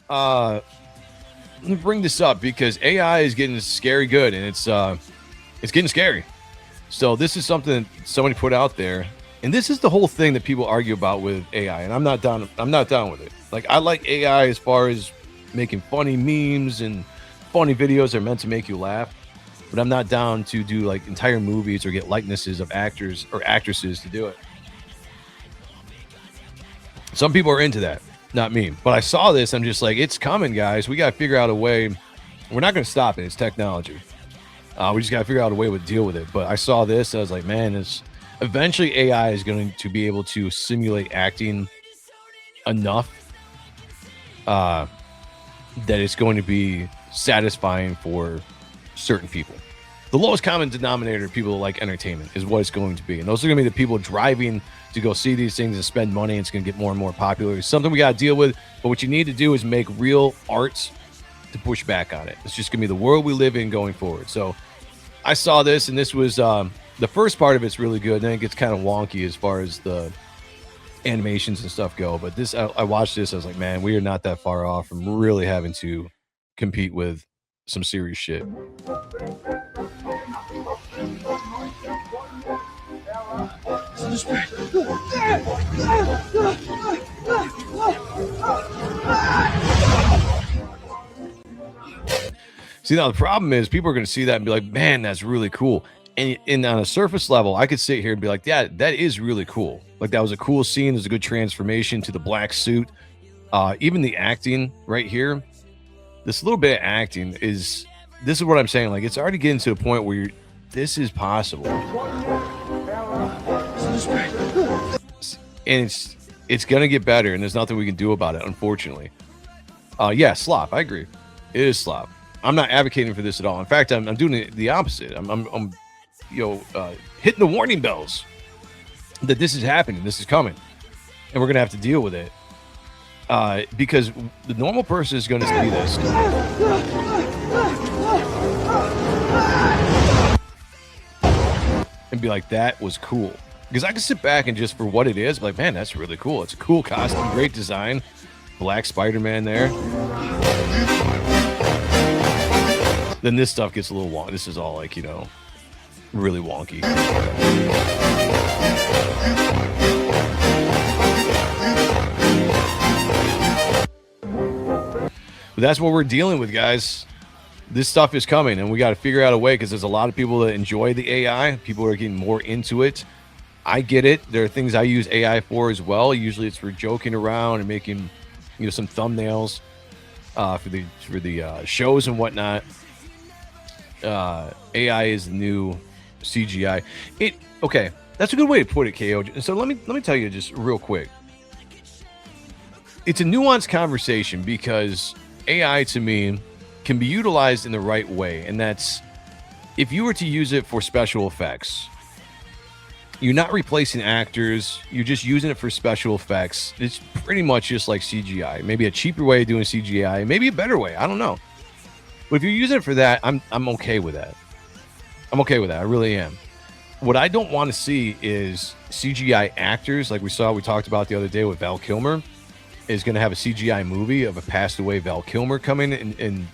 Let me bring this up because AI is getting scary good, and it's getting scary. So this is something that somebody put out there, and this is the whole thing that people argue about with AI, and I'm not down. I'm not down with it. Like I like AI as far as making funny memes and funny videos that are meant to make you laugh, but I'm not down to do like entire movies or get likenesses of actors or actresses to do it. Some people are into that, not me. But I saw this, I'm just like, it's coming, guys. We got to figure out a way. We're not going to stop it. It's technology. We just got to figure out a way to deal with it. But I saw this, I was like, man, it's eventually AI is going to be able to simulate acting enough that it's going to be satisfying for certain people. The lowest common denominator of people like entertainment is what it's going to be. And those are going to be the people driving to go see these things and spend money. And it's going to get more and more popular. It's something we got to deal with. But what you need to do is make real arts to push back on it. It's just going to be the world we live in going forward. So I saw this, and this was the first part of it's really good. Then it gets kind of wonky as far as the animations and stuff go. But this, I watched this. I was like, man, we are not that far off from really having to compete with some serious shit. See, now the problem is people are going to see that and be like, man, that's really cool. And on a surface level, I could sit here and be like, yeah, that is really cool. Like that was a cool scene. There's a good transformation to the black suit. Even the acting right here, this little bit of acting this is what I'm saying. Like it's already getting to a point where this is possible. And it's going to get better, and there's nothing we can do about it, unfortunately. Yeah, slop. I agree. It is slop. I'm not advocating for this at all. In fact, I'm doing the opposite. I'm hitting the warning bells that this is happening, this is coming, and we're gonna have to deal with it. Because the normal person is going to see this and be like, that was cool. Because I can sit back and just for what it is, be like, man, that's really cool. It's a cool costume, great design. Black Spider-Man there. Then this stuff gets a little wonky. This is all like, really wonky. But that's what we're dealing with, guys. This stuff is coming, and we got to figure out a way because there's a lot of people that enjoy the AI. People are getting more into it. I get it. There are things I use AI for as well. Usually it's for joking around and making, some thumbnails for the shows and whatnot. AI is the new CGI. Okay, that's a good way to put it, KO. So let me tell you just real quick. It's a nuanced conversation because AI to me can be utilized in the right way, and that's if you were to use it for special effects. You're not replacing actors. You're just using it for special effects. It's pretty much just like CGI. Maybe a cheaper way of doing CGI. Maybe a better way. I don't know. But if you're using it for that, I'm okay with that. I'm okay with that. I really am. What I don't want to see is CGI actors like we talked about the other day with Val Kilmer is going to have a CGI movie of a passed away Val Kilmer coming and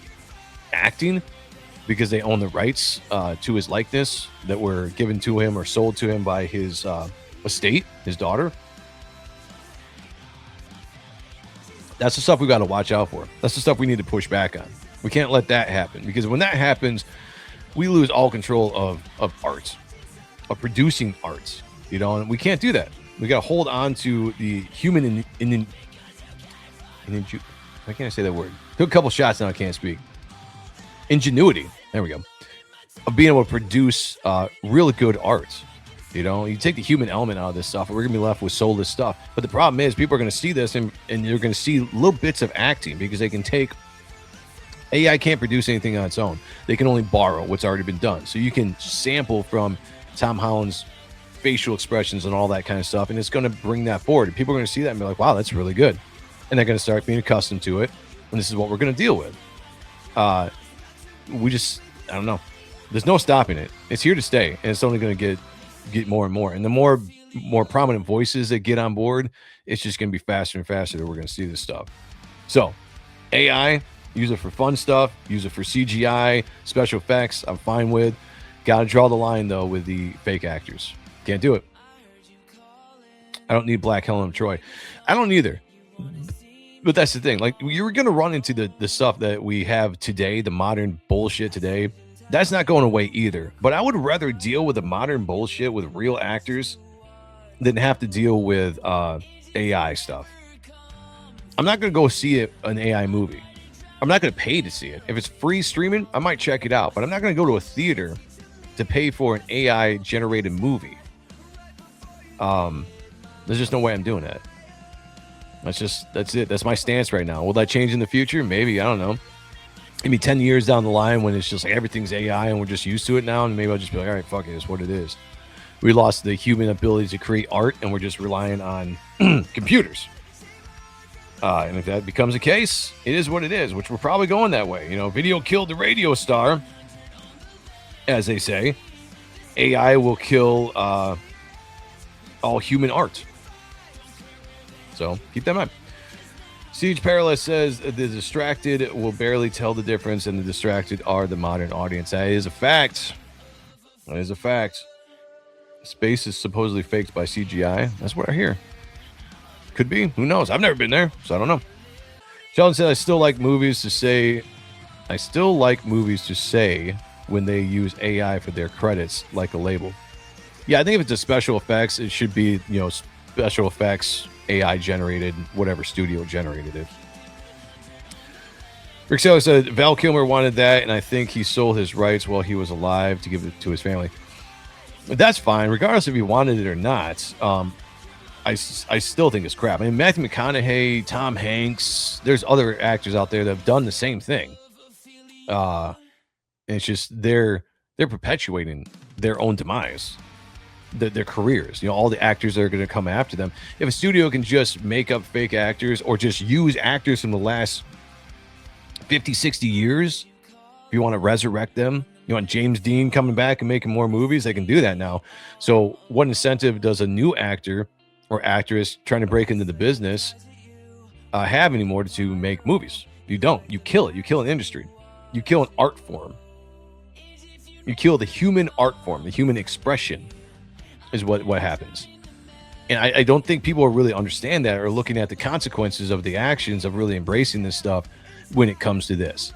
acting because they own the rights to his likeness that were given to him or sold to him by his estate, his daughter. That's the stuff we got to watch out for. That's the stuff we need to push back on. We can't let that happen because when that happens, we lose all control of art, of producing art, and we can't do that. We got to hold on to the human why can't I say that word? Took a couple shots now I can't speak. Ingenuity, there we go, of being able to produce really good art. You take the human element out of this stuff and we're gonna be left with soulless stuff. But the problem is people are gonna see this and you're gonna see little bits of acting because they can take AI can't produce anything on its own. They can only borrow what's already been done. So you can sample from Tom Holland's facial expressions and all that kind of stuff, and it's going to bring that forward. And people are going to see that and be like, wow, that's really good. And they're going to start being accustomed to it, and this is what we're going to deal with. I don't know. There's no stopping it. It's here to stay, and it's only going to get more and more. And the more prominent voices that get on board, it's just going to be faster and faster that we're going to see this stuff. So AI, use it for fun stuff, use it for CGI, special effects, I'm fine with. Gotta draw the line, though, with the fake actors. Can't do it. I don't need Black Helen of Troy. I don't either. But that's the thing. Like, you're going to run into the stuff that we have today, the modern bullshit today. That's not going away either. But I would rather deal with the modern bullshit with real actors than have to deal with AI stuff. I'm not going to go see an AI movie. I'm not going to pay to see it. If it's free streaming, I might check it out. But I'm not going to go to a theater to pay for an AI generated movie. There's just no way I'm doing that. That's it. That's my stance right now. Will that change in the future? Maybe. I don't know. Maybe 10 years down the line when it's just like everything's AI and we're just used to it now. And maybe I'll just be like, all right, fuck it. It's what it is. We lost the human ability to create art and we're just relying on computers. And if that becomes the case, it is what it is, which we're probably going that way. You know, video killed the radio star, as they say. AI will kill all human art. So keep that in mind. Siege Perilous says the distracted will barely tell the difference, and the distracted are the modern audience. That is a fact. That is a fact. Space is supposedly faked by CGI. That's what I hear. Could be. Who knows? I've never been there, so I don't know. Sheldon said, I still like movies to say when they use AI for their credits, like a label. Yeah, I think if it's a special effects, it should be, you know, special effects, AI generated, whatever studio generated it. Rick Saylor said Val Kilmer wanted that, and I think he sold his rights while he was alive to give it to his family. But that's fine, regardless if he wanted it or not. I still think it's crap. I mean, Matthew McConaughey, Tom Hanks, there's other actors out there that have done the same thing. And it's just they're perpetuating their own demise. Their careers, you know, all the actors that are going to come after them. If a studio can just make up fake actors or just use actors from the last 50, 60 years, if you want to resurrect them, you want James Dean coming back and making more movies, they can do that now. So what incentive does a new actor or actress trying to break into the business have anymore to make movies? You don't. You kill it. You kill an industry. You kill an art form. You kill the human art form, the human expression. Is what happens. And I don't think people really understand that or looking at the consequences of the actions of really embracing this stuff when it comes to this.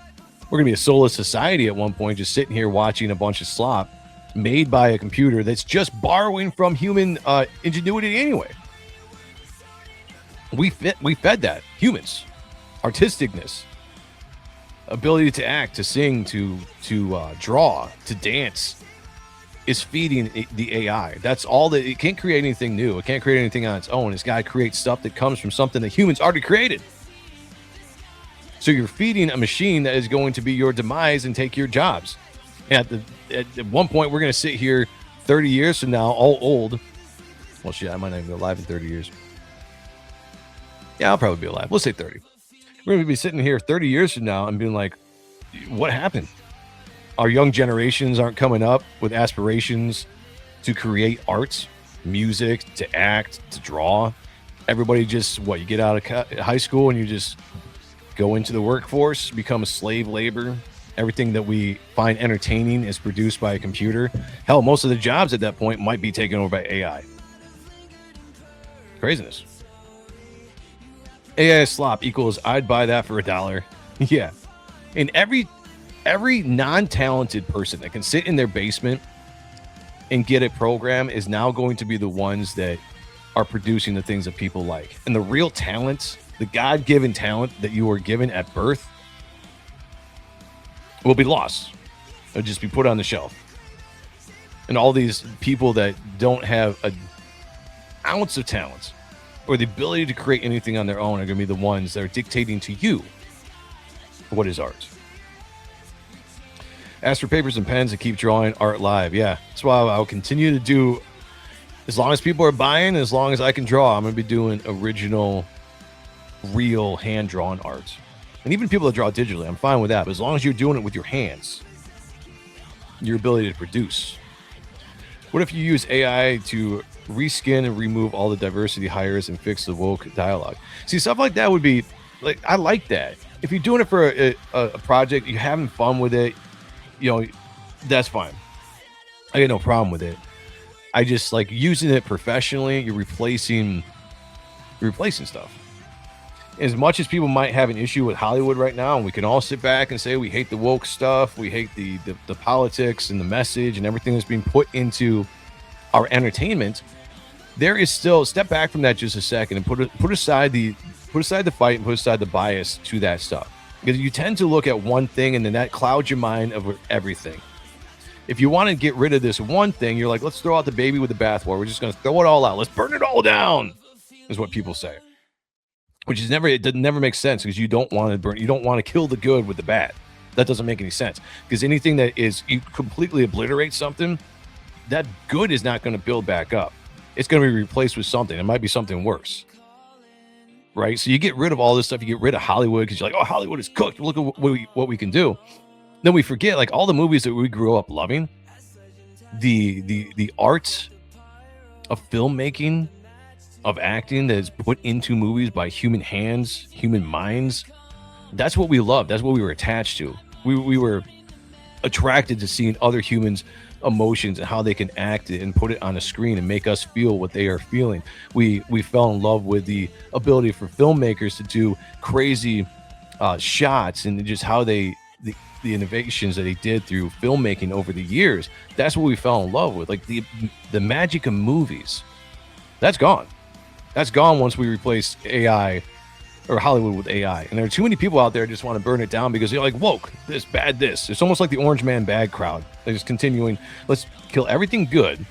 We're going to be a soulless society at one point, just sitting here watching a bunch of slop made by a computer that's just borrowing from human ingenuity anyway. We fed that. Humans. Artisticness. Ability to act, to sing, to draw, to dance. Is feeding the AI. That's all that it can't create anything new. It can't create anything on its own. It's got to create stuff that comes from something that humans already created. So you're feeding a machine that is going to be your demise and take your jobs. And at one point, we're going to sit here 30 years from now, all old. Well, shit, I might not even be alive in 30 years. Yeah, I'll probably be alive. We'll say 30. We're going to be sitting here 30 years from now and being like, what happened? Our young generations aren't coming up with aspirations to create arts, music, to act, to draw. Everybody just, you get out of high school and you just go into the workforce, become a slave labor. Everything that we find entertaining is produced by a computer. Hell, most of the jobs at that point might be taken over by AI. Craziness. AI slop equals I'd buy that for $1. Yeah. And every non-talented person that can sit in their basement and get a program is now going to be the ones that are producing the things that people like. And the real talent, the God-given talent that you were given at birth will be lost. It'll just be put on the shelf. And all these people that don't have an ounce of talent or the ability to create anything on their own are going to be the ones that are dictating to you what is art. Ask for papers and pens and keep drawing art live. Yeah, that's why I'll continue to do. As long as people are buying, as long as I can draw, I'm going to be doing original, real hand-drawn art. And even people that draw digitally, I'm fine with that. But as long as you're doing it with your hands, your ability to produce. What if you use AI to reskin and remove all the diversity hires and fix the woke dialogue? See, stuff like that would be Like, I like that. If you're doing it for a project, you're having fun with it, you know, that's fine. I got no problem with it. I just like using it professionally. You're replacing stuff. As much as people might have an issue with Hollywood right now, and we can all sit back and say we hate the woke stuff, we hate the politics and the message and everything that's being put into our entertainment, there is still, step back from that just a second and put aside the fight and put aside the bias to that stuff, because you tend to look at one thing and then that clouds your mind of everything. If you want to get rid of this one thing, you're like, let's throw out the baby with the bathwater. We're just going to throw it all out. Let's burn it all down, is what people say. Which is never makes sense, because you don't want to burn. You don't want to kill the good with the bad. That doesn't make any sense, because anything that is, you completely obliterate something, that good is not going to build back up. It's going to be replaced with something. It might be something worse, right? So you get rid of all this stuff. You get rid of Hollywood because you're like, oh, Hollywood is cooked. Look at what we can do. Then we forget, like, all the movies that we grew up loving, the art of filmmaking, of acting that is put into movies by human hands, human minds. That's what we love. That's what we were attached to. We were attracted to seeing other humans' emotions and how they can act it and put it on a screen and make us feel what they are feeling. We fell in love with the ability for filmmakers to do crazy shots, and just how the innovations that they did through filmmaking over the years. That's what we fell in love with. Like the magic of movies, that's gone. That's gone once we replace AI, or Hollywood, with AI. And there are too many people out there who just want to burn it down because they're like, woke, this, bad, this. It's almost like the Orange Man bad crowd. They're just continuing, let's kill everything good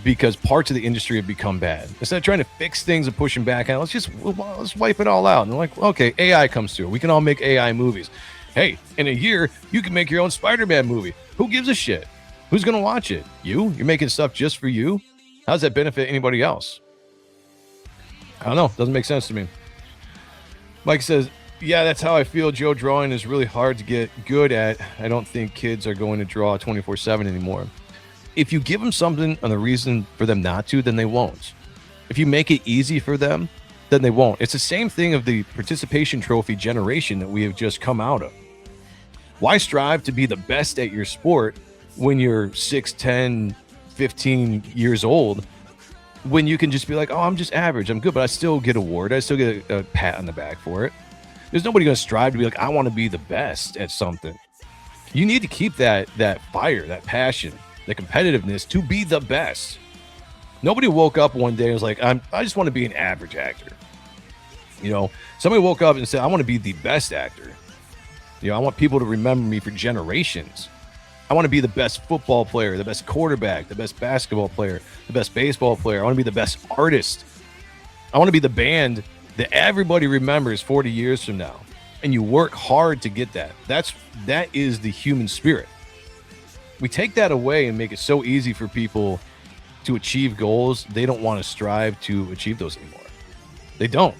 because parts of the industry have become bad. Instead of trying to fix things and pushing back on, let's wipe it all out. And they're like, okay, AI comes through. We can all make AI movies. Hey, in a year, you can make your own Spider-Man movie. Who gives a shit? Who's going to watch it? You? You're making stuff just for you? How does that benefit anybody else? I don't know. Doesn't make sense to me. Mike says, yeah, that's how I feel. Joe, drawing is really hard to get good at. I don't think kids are going to draw 24/7 anymore. If you give them something and a reason for them not to, then they won't. If you make it easy for them, then they won't. It's the same thing of the participation trophy generation that we have just come out of. Why strive to be the best at your sport when you're 6, 10, 15 years old, when you can just be like, oh, I'm just average, I'm good, but I still get award, I still get a pat on the back for it. There's nobody going to strive to be like, I want to be the best at something. You need to keep that fire, that passion, the competitiveness to be the best. Nobody woke up one day and was like, I just want to be an average actor. You know, somebody woke up and said, I want to be the best actor. You know, I want people to remember me for generations. I want to be the best football player, the best quarterback, the best basketball player, the best baseball player. I want to be the best artist. I want to be the band that everybody remembers 40 years from now. And you work hard to get that. That is the human spirit. We take that away and make it so easy for people to achieve goals. They don't want to strive to achieve those anymore. They don't.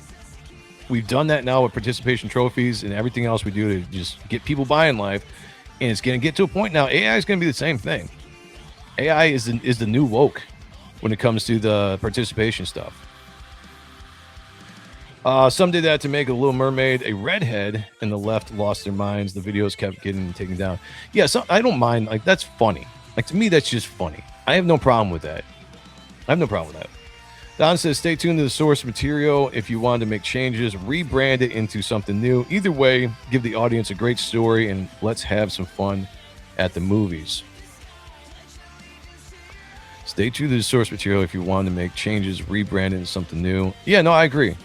We've done that now with participation trophies and everything else we do to just get people by in life. And it's going to get to a point now, AI is going to be the same thing. AI is the new woke when it comes to the participation stuff. Some did that to make a Little Mermaid a redhead, and the left lost their minds. The videos kept getting taken down. Yeah, so I don't mind. Like, that's funny. Like, to me, that's just funny. I have no problem with that. Don says, stay tuned to the source material. If you wanted to make changes, rebrand it into something new. Either way, give the audience a great story, and let's have some fun at the movies. Stay true to the source material. If you wanted to make changes, rebrand it into something new. Yeah, no, I agree.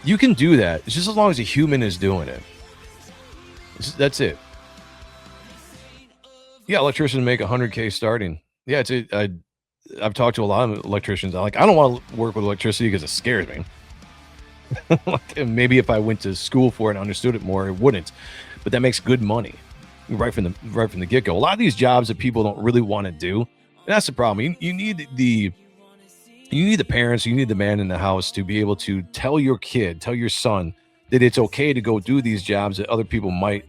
You can do that. It's just as long as a human is doing it. That's it. Yeah, electricians make 100K starting. Yeah, I've talked to a lot of electricians. I don't want to work with electricity because it scares me. Like, maybe if I went to school for it and understood it more, it wouldn't. But that makes good money right from the get-go. A lot of these jobs that people don't really want to do, and that's the problem. You need the parents, you need the man in the house to be able to tell your son that it's okay to go do these jobs that other people might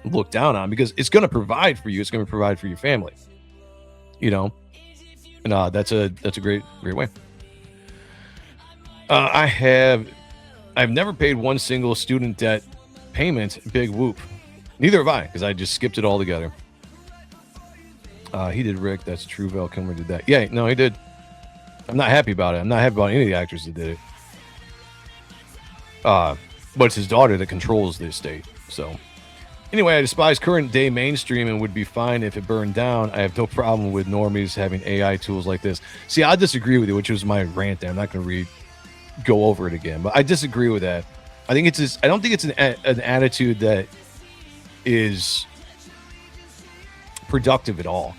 look down on, because it's going to provide for you. It's going to provide for your family, you know? And that's a great way. I I've never paid one single student debt payment. Big whoop. Neither have I, because I just skipped it all together. He did Rick. That's true. Val Kilmer did that. Yeah, no, he did. I'm not happy about it. I'm not happy about any of the actors that did it. But it's his daughter that controls the estate. So anyway, I despise current day mainstream and would be fine if it burned down. I have no problem with normies having AI tools like this. See, I disagree with you, which was my rant there. I'm not going to go over it again, but I disagree with that. I think it's I don't think it's an attitude that is productive at all.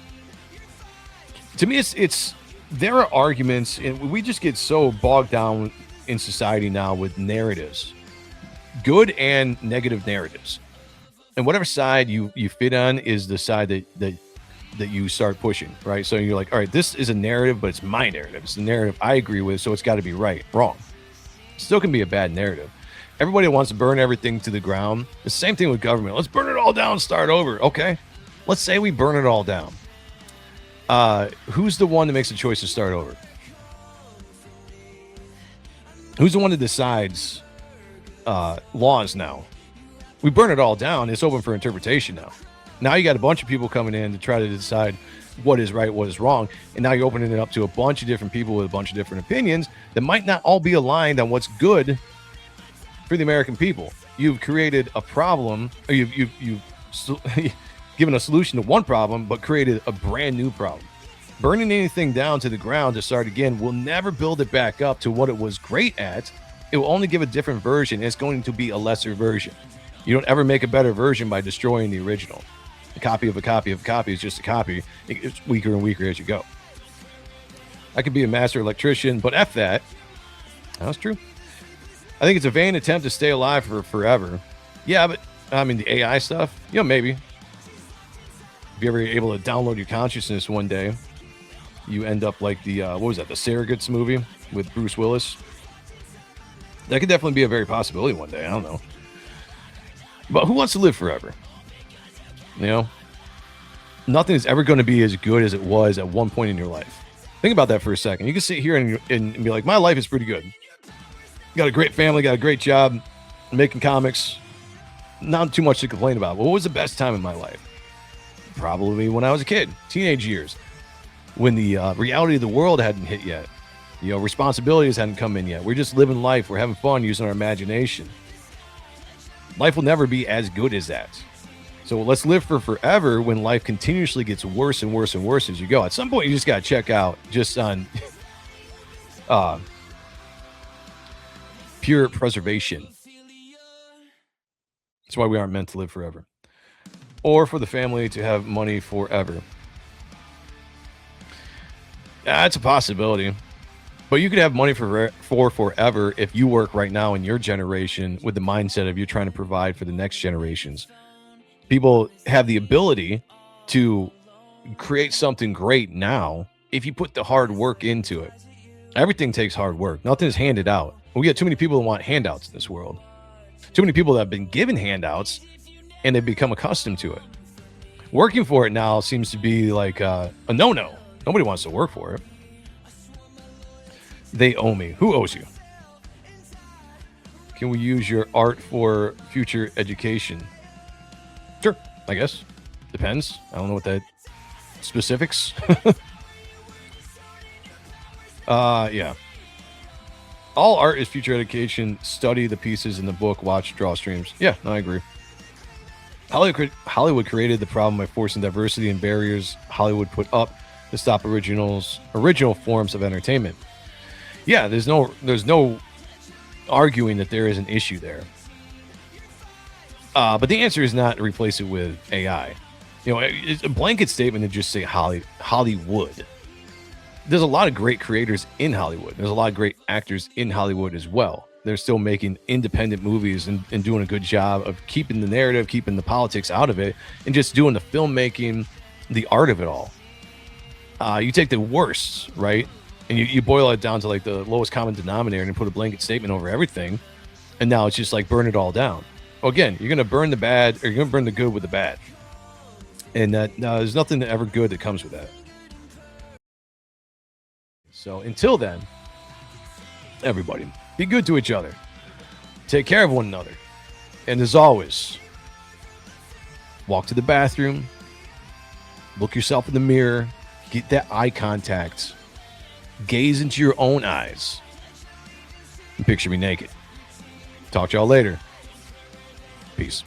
To me, it's there are arguments, and we just get so bogged down in society now with narratives, good and negative narratives, and whatever side you fit on is the side that you start pushing, right? So you're like, all right, this is a narrative, but it's my narrative. It's the narrative I agree with, so it's got to be right. Wrong. Still can be a bad narrative. Everybody wants to burn everything to the ground. The same thing with government. Let's burn it all down, start over. Okay, let's say we burn it all down. Who's the one that makes the choice to start over? Who's the one that decides laws now? We burn it all down. It's open for interpretation now. Now you got a bunch of people coming in to try to decide what is right, what is wrong. And now you're opening it up to a bunch of different people with a bunch of different opinions that might not all be aligned on what's good for the American people. You've created a problem, or you've given a solution to one problem, but created a brand new problem. Burning anything down to the ground to start again will never build it back up to what it was great at. It will only give a different version. It's going to be a lesser version. You don't ever make a better version by destroying the original. A copy of a copy of a copy is just a copy. It's weaker and weaker as you go. I could be a master electrician, but F that. That's true. I think it's a vain attempt to stay alive for forever. Yeah, but I mean, the AI stuff, maybe. If you're ever able to download your consciousness one day, you end up like the, what was that, the Surrogates movie with Bruce Willis? That could definitely be a very possibility one day. I don't know. But who wants to live forever? Nothing is ever going to be as good as it was at one point in your life. Think about that for a second. You can sit here and be like, my life is pretty good. Got a great family, got a great job, making comics. Not too much to complain about. What was the best time in my life? Probably when I was a kid, teenage years, when the reality of the world hadn't hit yet. Responsibilities hadn't come in yet. We're just living life. We're having fun using our imagination. Life will never be as good as that. So let's live for forever when life continuously gets worse and worse and worse as you go. At some point, you just got to check out just on pure preservation. That's why we aren't meant to live forever. Or for the family to have money forever. That's a possibility. But you could have money for forever if you work right now in your generation with the mindset of you're trying to provide for the next generations. People have the ability to create something great now if you put the hard work into it. Everything takes hard work. Nothing is handed out. We got too many people that want handouts in this world. Too many people that have been given handouts and they've become accustomed to it. Working for it now seems to be like a no-no. Nobody wants to work for it. They owe me. Who owes you? Can we use your art for future education? Sure, I guess. Depends. I don't know what that specifics. Yeah. All art is future education. Study the pieces in the book. Watch draw streams. Yeah, no, I agree. Hollywood created the problem by forcing diversity and barriers Hollywood put up to stop original forms of entertainment. Yeah, there's no arguing that there is an issue there. But the answer is not to replace it with AI. It's a blanket statement to just say Hollywood. There's a lot of great creators in Hollywood. There's a lot of great actors in Hollywood as well. They're still making independent movies and doing a good job of keeping the narrative, keeping the politics out of it, and just doing the filmmaking, the art of it all. You take the worst, right? And you boil it down to like the lowest common denominator and put a blanket statement over everything. And now it's just like burn it all down. Well, again, you're going to burn the bad, or you're going to burn the good with the bad. And there's nothing ever good that comes with that. So until then, everybody, be good to each other. Take care of one another. And as always, walk to the bathroom, look yourself in the mirror, get that eye contact, gaze into your own eyes, and picture me naked. Talk to y'all later. Peace.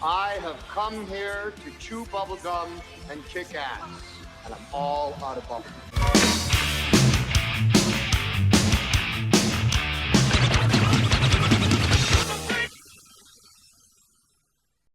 I have come here to chew bubblegum and kick ass, and I'm all out of bubblegum.